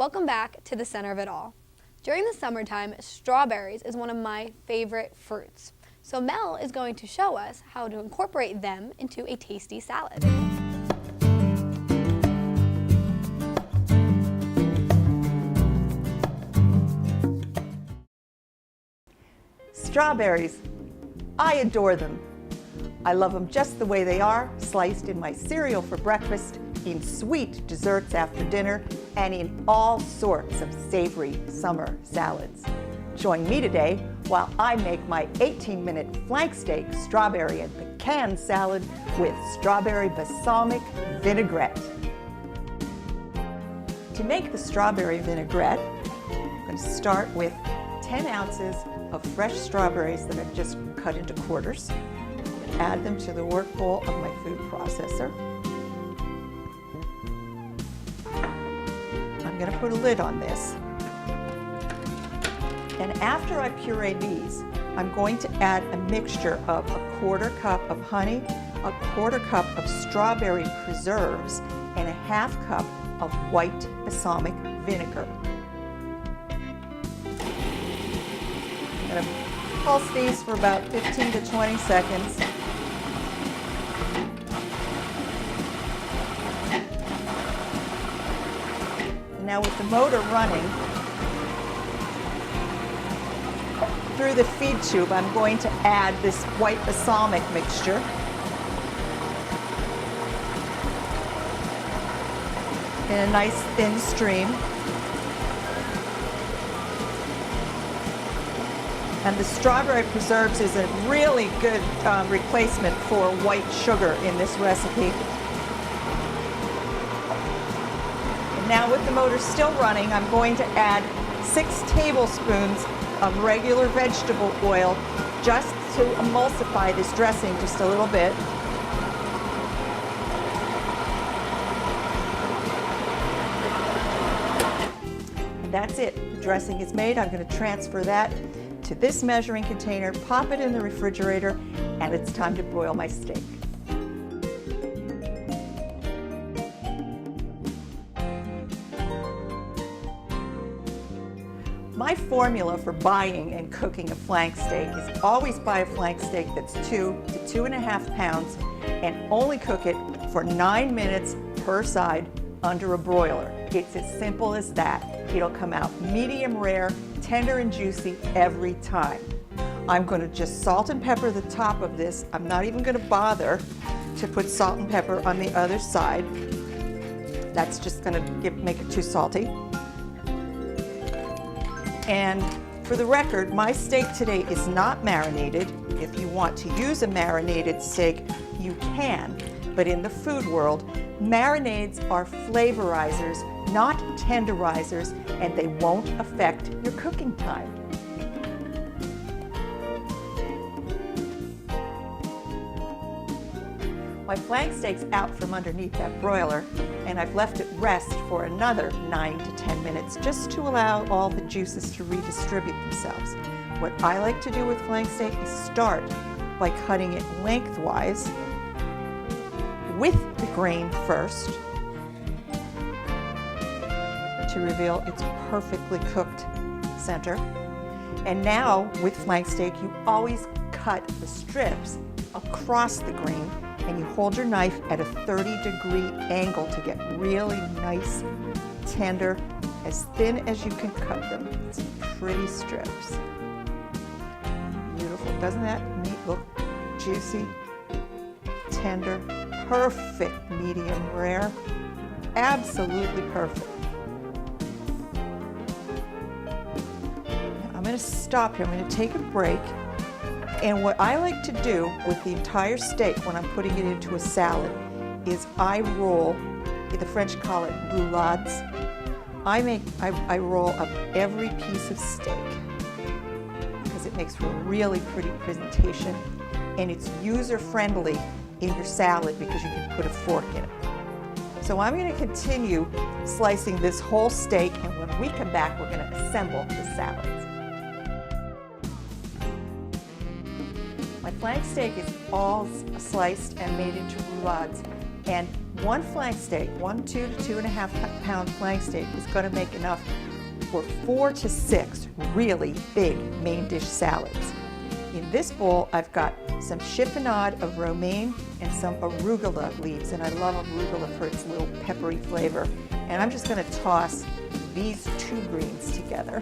Welcome back to the center of it all. During the summertime, strawberries is one of my favorite fruits. So Mel is going to show us how to incorporate them into a tasty salad. Strawberries, I adore them. I love them just the way they are, sliced in my cereal for breakfast, in sweet desserts after dinner, and in all sorts of savory summer salads. Join me today while I make my 18-minute flank steak strawberry and pecan salad with strawberry balsamic vinaigrette. To make the strawberry vinaigrette, I'm going to start with 10 ounces of fresh strawberries that I've just cut into quarters. Add them to the work bowl of my food processor. I'm going to put a lid on this. And after I puree these, I'm going to add a mixture of a 1/4 cup of honey, a 1/4 cup of strawberry preserves, and a 1/2 cup of white balsamic vinegar. I'm going to pulse these for about 15 to 20 seconds. Now with the motor running through the feed tube, I'm going to add this white balsamic mixture. In a nice thin stream. And the strawberry preserves is a really good replacement for white sugar in this recipe. And now with the motor still running, I'm going to add 6 tablespoons of regular vegetable oil just to emulsify this dressing just a little bit. And that's it. The dressing is made. I'm going to transfer that to this measuring container, pop it in the refrigerator, and it's time to broil my steak. My formula for buying and cooking a flank steak is always buy a flank steak that's 2 to 2.5 pounds and only cook it for 9 minutes per side under a broiler. It's as simple as that. It'll come out medium rare, tender and juicy every time. I'm going to just salt and pepper the top of this. I'm not even going to bother to put salt and pepper on the other side. That's just going to make it too salty. And for the record, my steak today is not marinated. If you want to use a marinated steak, you can. But in the food world, marinades are flavorizers, not tenderizers, and they won't affect your cooking time. My flank steak's out from underneath that broiler, and I've left it rest for another 9 to 10 minutes just to allow all the juices to redistribute themselves. What I like to do with flank steak is start by cutting it lengthwise with the grain first to reveal its perfectly cooked center. And now with flank steak, you always cut the strips across the grain, and you hold your knife at a 30-degree angle to get really nice, tender, as thin as you can cut them. It's pretty strips. Beautiful. Doesn't that meat look juicy, tender, perfect medium rare? Absolutely perfect. Now I'm going to stop here. I'm going to take a break. And what I like to do with the entire steak when I'm putting it into a salad is I roll, the French call it roulades. I roll up every piece of steak because it makes for a really pretty presentation, and it's user-friendly in your salad because you can put a fork in it. So I'm going to continue slicing this whole steak, and when we come back, we're going to assemble the salads. My flank steak is all sliced and made into roulades. And one flank steak, 2 to 2.5 pound flank steak is going to make enough for 4 to 6 really big main dish salads. In this bowl, I've got some chiffonade of romaine and some arugula leaves, and I love arugula for its little peppery flavor. And I'm just going to toss these two greens together.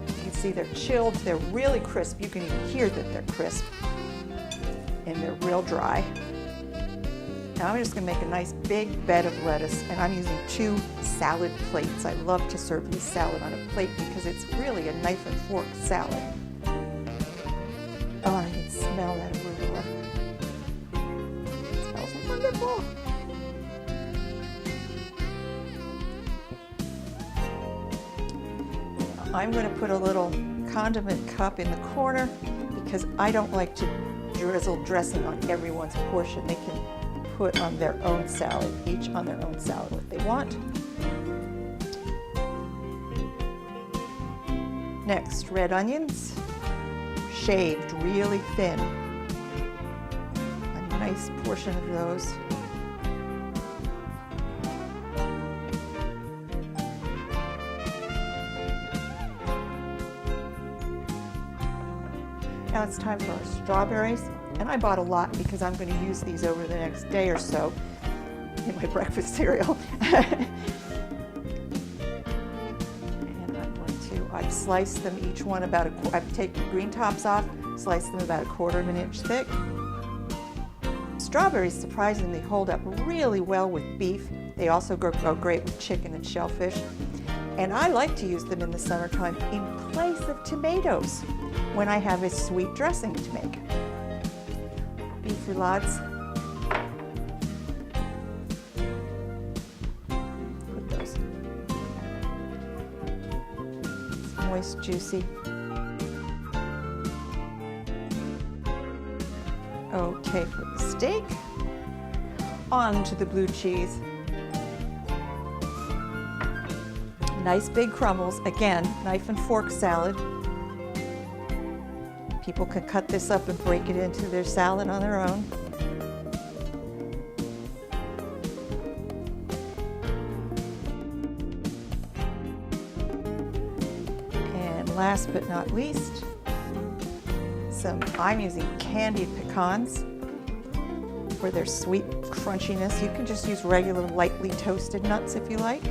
You can see they're chilled, they're really crisp. You can even hear that they're crisp, and they're real dry. Now I'm just going to make a nice big bed of lettuce, and I'm using 2 salad plates. I love to serve this salad on a plate because it's really a knife and fork salad. Oh, I can smell that arugula. It smells wonderful. I'm going to put a little condiment cup in the corner because I don't like to drizzle dressing on everyone's portion. They can put on their own salad, each on their own salad what they want. Next, red onions, shaved really thin. A nice portion of those. Now it's time for our strawberries. And I bought a lot because I'm going to use these over the next day or so in my breakfast cereal. And I'm going to, I've sliced them each one about I've taken the green tops off, sliced them about 1/4 of an inch thick. Strawberries surprisingly hold up really well with beef. They also go great with chicken and shellfish. And I like to use them in the summertime in place of tomatoes when I have a sweet dressing to make. Beef roulades. Put those. It's moist, juicy. Okay, for the steak, on to the blue cheese. Nice big crumbles. Again, knife and fork salad. People can cut this up and break it into their salad on their own. And last but not least, I'm using candied pecans for their sweet crunchiness. You can just use regular lightly toasted nuts if you like.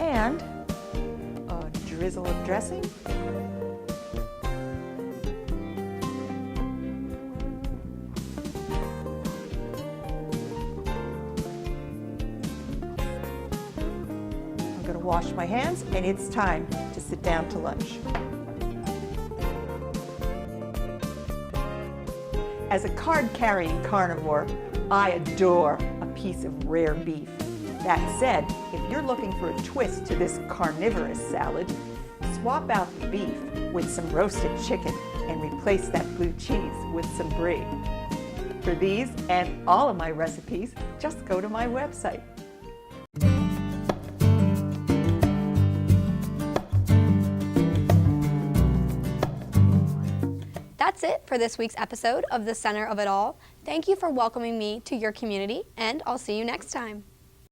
And a drizzle of dressing. I'm going to wash my hands, and it's time to sit down to lunch. As a card-carrying carnivore, I adore a piece of rare beef. That said, if you're looking for a twist to this carnivorous salad, swap out the beef with some roasted chicken and replace that blue cheese with some brie. For these and all of my recipes, just go to my website. That's it for this week's episode of The Center of It All. Thank you for welcoming me to your community, and I'll see you next time.